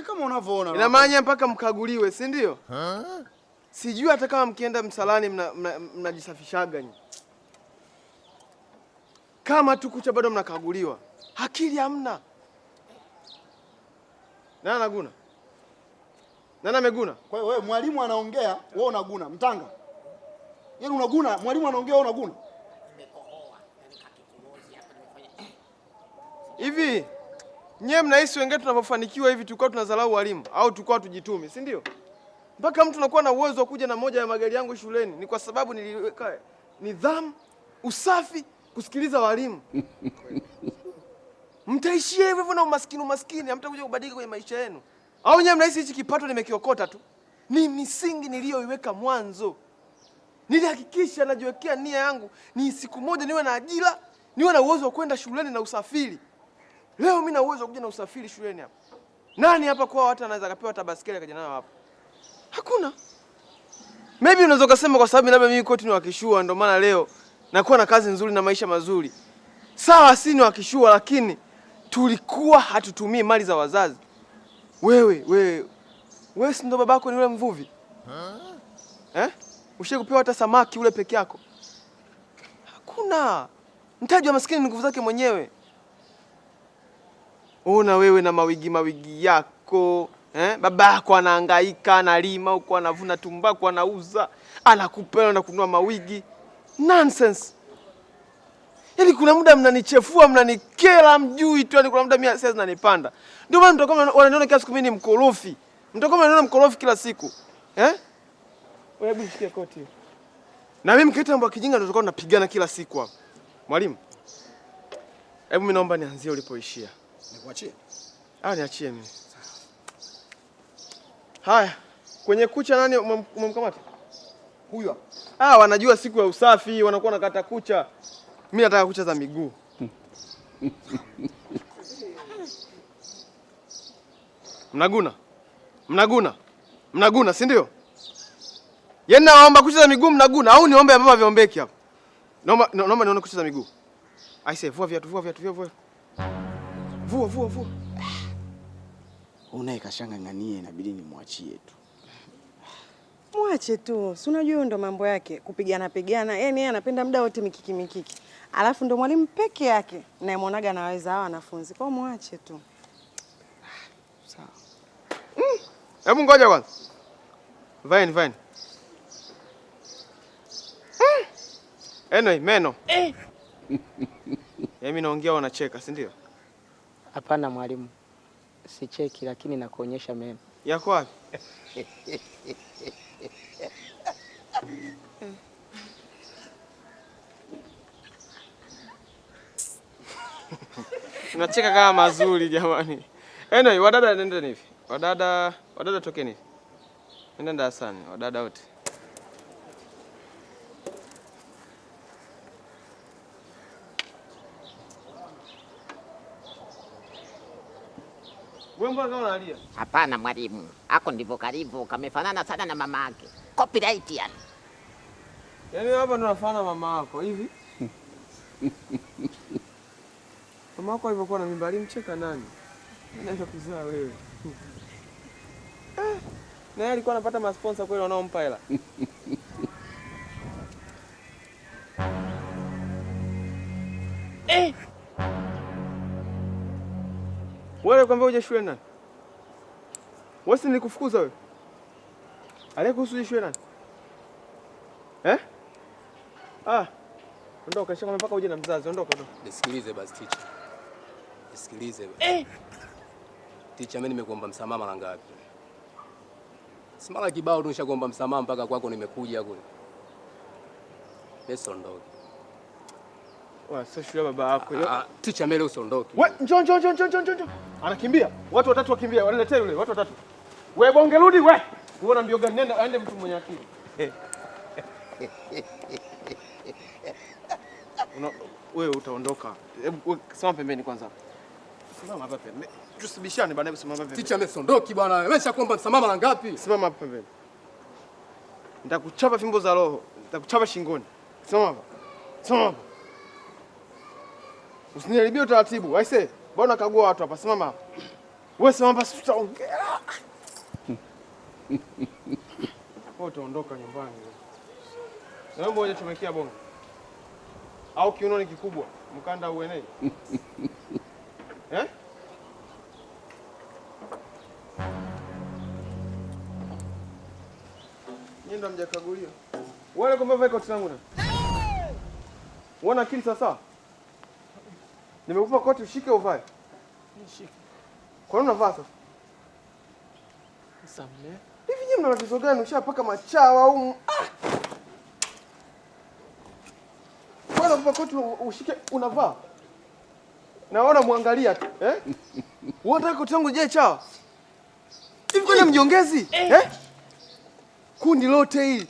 Kama unavyoona. Ina maana mpaka mkaguliwe, si ndio? Sijui hata kama mkienda msalani mnajisafishaga nyinyi. Kama tu kucha bado mnakaguliwa. Akili hamna. Nani anaguna? Nani ameguna? Kwa hiyo wewe mwalimu anaongea, wewe unaguna, mtanga. Yaani unaguna, mwalimu anaongea wewe unaguna. Nimekohoa, yani kakikohozi hapa nimefanya. Hivi nyewe mnahisi wengine tunapofanikiwa hivi tulikuwa tunadharau walimu au tulikuwa tujitume, si ndio? Mpaka mtu anakuwa na uwezo wa kuja na moja ya magari yangu shuleni ni kwa sababu niliweka nidhamu, usafi, kusikiliza walimu. Mtaishia hivyo na umaskini, hamtakuja kubadilika kwenye maisha yenu. Au nyewe mnahisi hichi kipato nimekiokota tu? Ni misingi niliyoiweka mwanzo. Nilihakikisha najiwekea nia yangu ni siku moja niwe na ajira, niwe na uwezo wa kwenda shuleni na usafiri. Leo mimi na uwezo wa kuja na usafiri shuleni hapa. Nani hapa kwa watu anaweza kapewa tabaskeli akaja nayo hapa? Hakuna. Maybe unaweza kusema kwa sababu labda mimi kwetu ni wakishua ndio maana leo nakuwa na kazi nzuri na maisha mazuri. Sawa, si ni wakishua lakini tulikuwa hatutumii mali za wazazi. Wewe si ndo babako ni yule mvuvi? Ushe kupewa hata samaki ule peke yako? Hakuna. Mtaji wa maskini ni nguvu zake mwenyewe. Ona wewe na mawigi yako, babako anahangaika, analima huko, anavuna tumbaku, anauza, anakupenda na kununua mawigi. Nonsense. Yaani kuna muda mnanichefua, mnanikera, mjui tu, yaani kuna muda mimi sasa zinanipanda. Ndio maana mtakuwa wananiona kila siku mimi ni mkorofi. Mtakuwa wananiona mkorofi kila siku. Wewe hebu shikia koti hiyo. Na mimi mkiita mambo ya kijinga ndio tutakuwa tunapigana kila siku hapa. Mwalimu. Hebu mimi naomba nianzie ulipoishia. Nikuachie? Niachie mimi. Haya, kwenye kucha nani umemkamata? Huyu hapa. Wanajua siku ya usafi, wanakuwa nakata kucha. Mimi nataka kucha za miguu. Mnaguna, si ndio? Yaani naomba kucha za miguu mnaguna au niombe mama viombeki hapa? Naomba nione kucha za miguu. Aise, vua viatu. Vua. Unaye kashanga nganie inabidi nimwachie tu. Mwache tu. Si unajua ndo mambo yake, kupigana. Yaani yeye anapenda muda wote mikiki. Alafu ndo mwalimu peke yake nayemuonaga anaweza hao wanafunzi. Kwa mwache tu. Sawa. Hebu ngoja kwanza. Vaini. Anyway, meno. Mimi naongea wanacheka, si ndio? Hapana mwalimu. Sicheki lakini nakuonyesha meno. Yako wapi? Unacheka kama mazuri jamani. Anyway, wadada nenda hivi. Wadada tokeni. Nenda darasani, wadada wote. Wewe mbona kama unalia? Hapana mwalimu. Hako ndivyo karibu, kamefanana sana na mama yake. Copyright yani. Yaani hapa ndo nafanana mama yako hivi? Mama yako alivyokuwa na mimba alimcheka nani? Ndio kuzaa wewe. Na yeye alikuwa anapata masponsa kweli wanaompa hela. Wewe kwambia uje shule nani? Wewe si nilikufukuza wewe? Aliyekuhusu shule nani? Ondoka, shaka mpaka uje na mzazi, ondoka. Nisikilize basi teacher. Nisikilize basi. Teacher, mimi nimekuomba msamaha mara ngapi? Si mara kibao tu nishakuomba msamaha mpaka kwako nimekuja kule. Basi ondoka. Sio shule baba yako. Teacher, mimi usiondoke. Wewe njoo. Anakimbia. Watu watatu wakimbia, waniletee yule, watu watatu. Wewe bonge rudi wewe. Unaona mbio gani? Nenda aende mtu mwenye akili. Wewe utaondoka. Hebu simama pembeni kwanza. Simama hapa pembeni. Tusibishane bwana, simama hapa pembeni. Teacher, mimi siondoki bwana. Wewe nishakuomba msamaha mara ngapi? Simama hapa pembeni. Nitakuchapa fimbo za roho. Nitakuchapa shingoni. Simama hapa. Usiniharibie utaratibu. Aise, mbona kagua watu hapa? Simama hapa. Wewe sema basi tutaongea. Wewe utaondoka nyumbani. Naomba uje tumekea bongo. Au kiunoni kikubwa, mkanda uenei. Eh? Nyinda mjakagulia. Wale kumbe vile koti langu na. Uona akili sasa? Nimekupa koti ushike uvae. Nishike. Kwa nini unavaa sasa? Nisamehe. Hivi nyinyi mna tatizo gani? Ushapaka machawa au Bwana kupa koti ushike unavaa. Naona muangalia tu, eh? Unataka koti langu je chawa? Hivi kwani mjongezi? Eh? Kundi lote hili